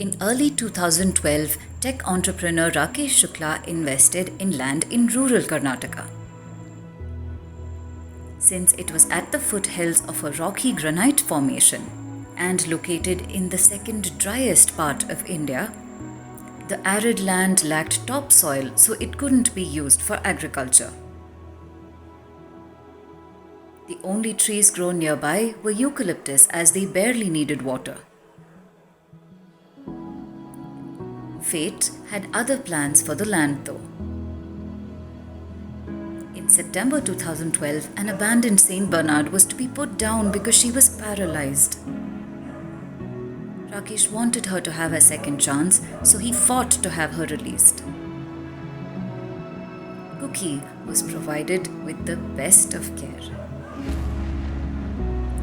In early 2012, tech entrepreneur Rakesh Shukla invested in land in rural Karnataka. Since it was at the foothills of a rocky granite formation and located in the second driest part of India, the arid land lacked topsoil, so it couldn't be used for agriculture. The only trees grown nearby were eucalyptus, as they barely needed water. Fate had other plans for the land though. In September 2012, an abandoned Saint Bernard was to be put down because she was paralyzed. Rakesh wanted her to have a second chance, so he fought to have her released. Cookie was provided with the best of care: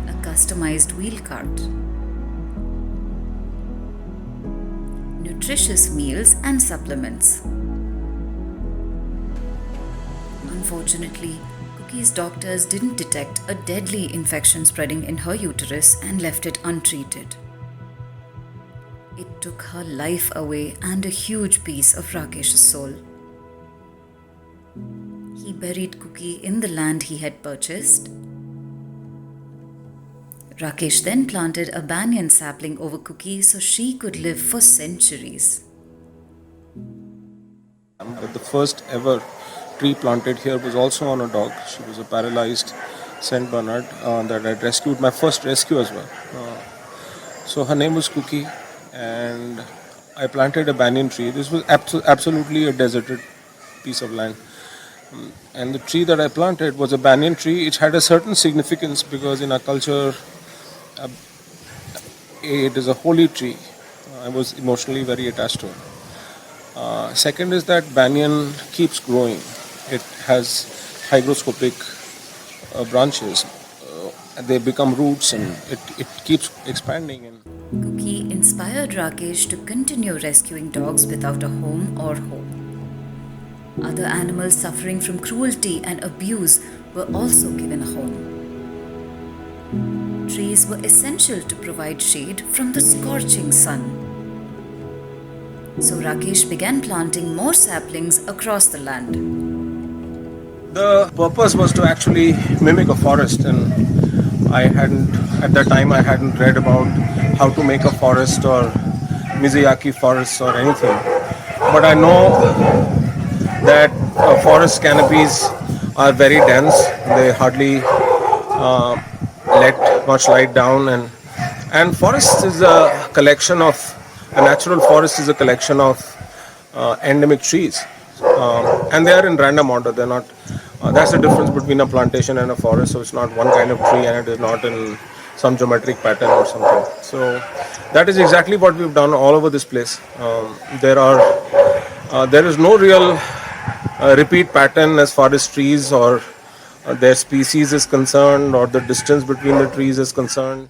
a customized wheel cart, nutritious meals and supplements. Unfortunately, Cookie's doctors didn't detect a deadly infection spreading in her uterus and left it untreated. It took her life away and a huge piece of Rakesh's soul. He buried Cookie in the land he had purchased. Rakesh then planted a banyan sapling over Cookie so she could live for centuries. The first ever tree planted here was also on a dog. She was a paralyzed Saint Bernard that I'd rescued, my first rescue as well. So her name was Cookie, and I planted a banyan tree. This was absolutely a deserted piece of land. And the tree that I planted was a banyan tree. It had a certain significance because in our culture, it is a holy tree. I was emotionally very attached to it. Second is that banyan keeps growing. It has hygroscopic branches. They become roots and it keeps expanding. Cookie inspired Rakesh to continue rescuing dogs without a home or hope. Other animals suffering from cruelty and abuse were also given a home. Trees were essential to provide shade from the scorching sun. So Rakesh began planting more saplings across the land. The purpose was to actually mimic a forest, and at that time I hadn't read about how to make a forest or Miyazaki forests or anything. But I know that forest canopies are very dense. They hardly let much light down, and forest is a collection of a natural forest is a collection of endemic trees, and they are in random order. They're not. That's the difference between a plantation and a forest. So it's not one kind of tree, and it is not in some geometric pattern or something. So that is exactly what we've done all over this place. There is no real repeat pattern as far as trees or their species is concerned, or the distance between the trees is concerned.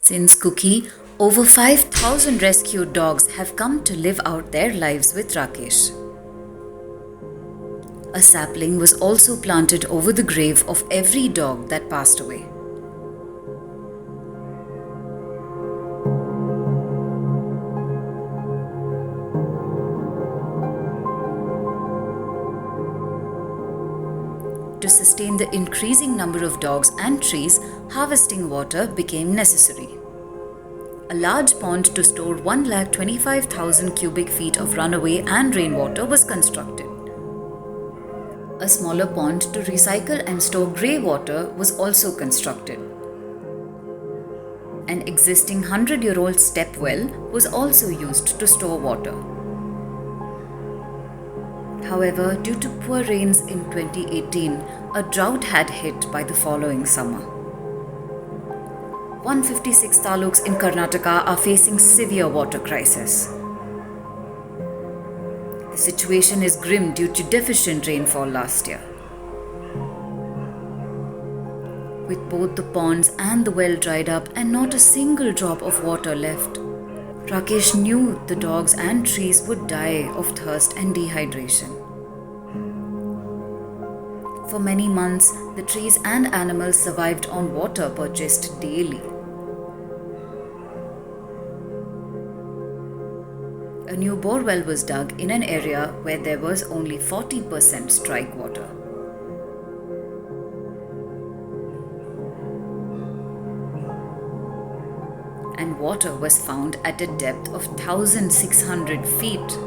Since Cookie, over 5,000 rescued dogs have come to live out their lives with Rakesh. A sapling was also planted over the grave of every dog that passed away. To sustain the increasing number of dogs and trees, harvesting water became necessary. A large pond to store 125,000 cubic feet of runaway and rainwater was constructed. A smaller pond to recycle and store grey water was also constructed. An existing 100-year-old step well was also used to store water. However, due to poor rains in 2018, a drought had hit by the following summer. 156 taluks in Karnataka are facing severe water crisis. The situation is grim due to deficient rainfall last year. With both the ponds and the well dried up and not a single drop of water left, Rakesh knew the dogs and trees would die of thirst and dehydration. For many months, the trees and animals survived on water purchased daily. A new borewell was dug in an area where there was only 40% strike water. And water was found at a depth of 1,600 feet.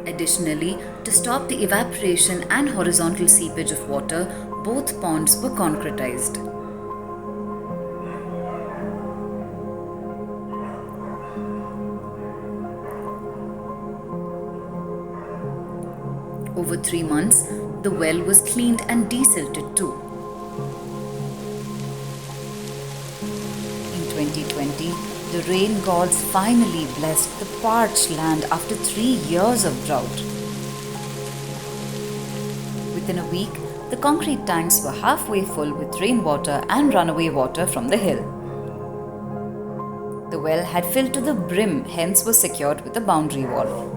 Additionally, to stop the evaporation and horizontal seepage of water, both ponds were concretized. Over 3 months, the well was cleaned and desilted too. In 2020, the rain gods finally blessed the parched land after 3 years of drought. Within a week, the concrete tanks were halfway full with rainwater and runaway water from the hill. The well had filled to the brim, hence was secured with a boundary wall.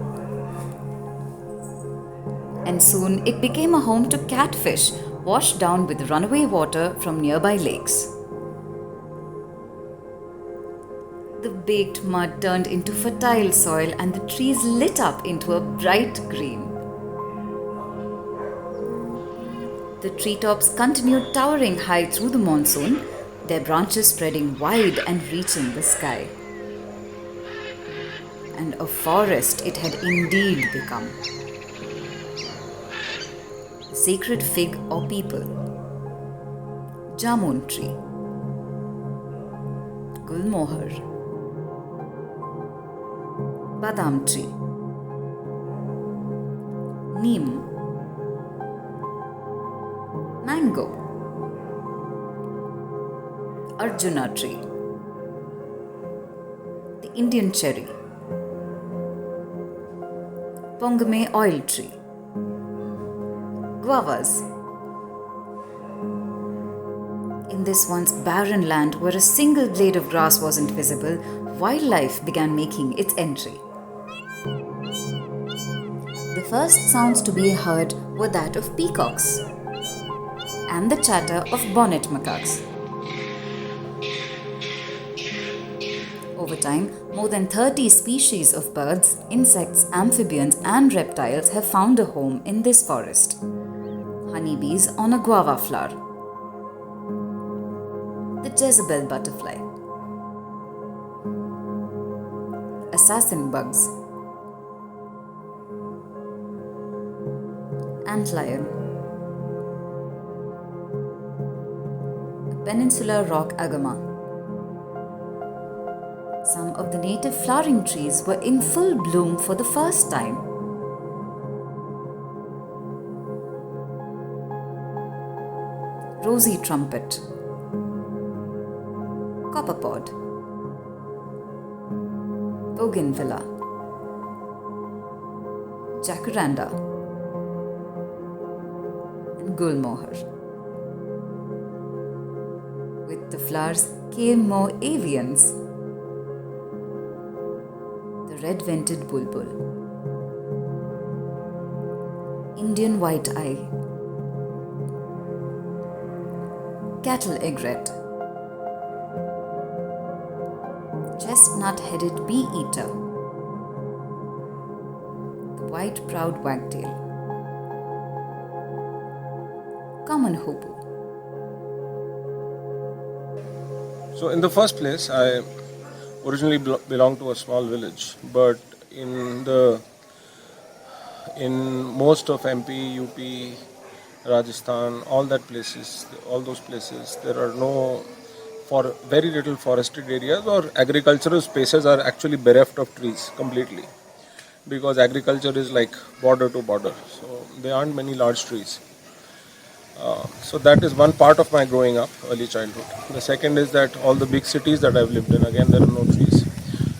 And soon it became a home to catfish, washed down with runaway water from nearby lakes. The baked mud turned into fertile soil and the trees lit up into a bright green. The treetops continued towering high through the monsoon, their branches spreading wide and reaching the sky. And a forest it had indeed become. Sacred fig or peepal, Jamun tree, gulmohar, badam tree, neem, mango, Arjuna tree, the Indian cherry, pongame oil tree, guavas. In this once barren land where a single blade of grass wasn't visible, wildlife began making its entry. The first sounds to be heard were that of peacocks and the chatter of bonnet macaques. Over time, more than 30 species of birds, insects, amphibians, and reptiles have found a home in this forest. Honeybees on a guava flower, the Jezebel butterfly, assassin bugs, antlion, a peninsular rock agama. Some of the native flowering trees were in full bloom for the first time. Rosy trumpet, copperpod, bougainvillea, jacaranda, and gulmohar. With the flowers came more avians, the red-vented bulbul, Indian white-eye, cattle egret, chestnut-headed bee-eater, the white-prowed wagtail, common hoopoe. So in the first place, I originally belonged to a small village, but in most of MP, UP, Rajasthan, all those places, there are for very little forested areas, or agricultural spaces are actually bereft of trees completely, because agriculture is like border to border, so there aren't many large trees. So that is one part of my growing up, early childhood. The second is that all the big cities that I've lived in, again, there are no trees.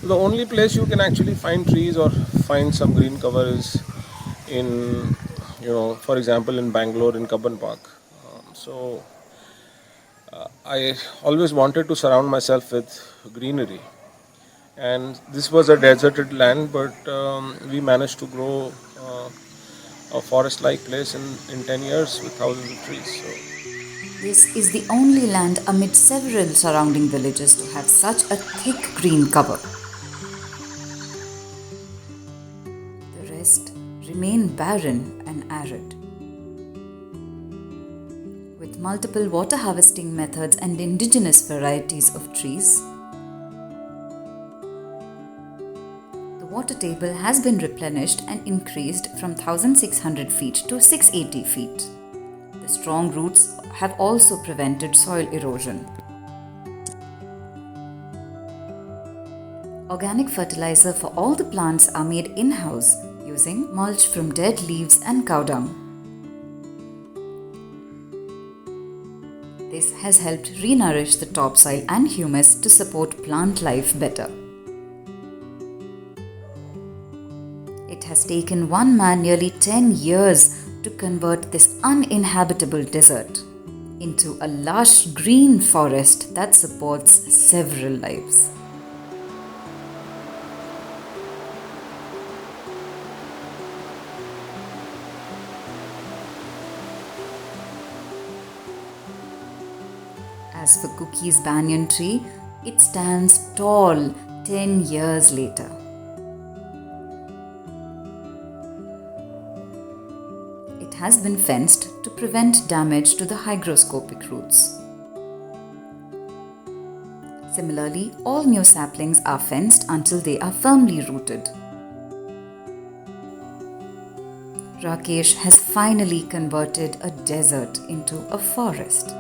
The only place you can actually find trees or find some green cover is in, for example, in Bangalore, in Kabban Park. I always wanted to surround myself with greenery. And this was a deserted land, but we managed to grow a forest-like place in 10 years with thousands of trees. So This is the only land amid several surrounding villages to have such a thick green cover. The rest remain barren and arid. With multiple water harvesting methods and indigenous varieties of trees, the water table has been replenished and increased from 1600 feet to 680 feet. The strong roots have also prevented soil erosion. Organic fertilizer for all the plants are made in-house using mulch from dead leaves and cow dung. This has helped re-nourish the topsoil and humus to support plant life better. It has taken one man nearly 10 years to convert this uninhabitable desert into a lush green forest that supports several lives. As for Cookie's banyan tree, it stands tall 10 years later. It has been fenced to prevent damage to the hygroscopic roots. Similarly, all new saplings are fenced until they are firmly rooted. Rakesh has finally converted a desert into a forest.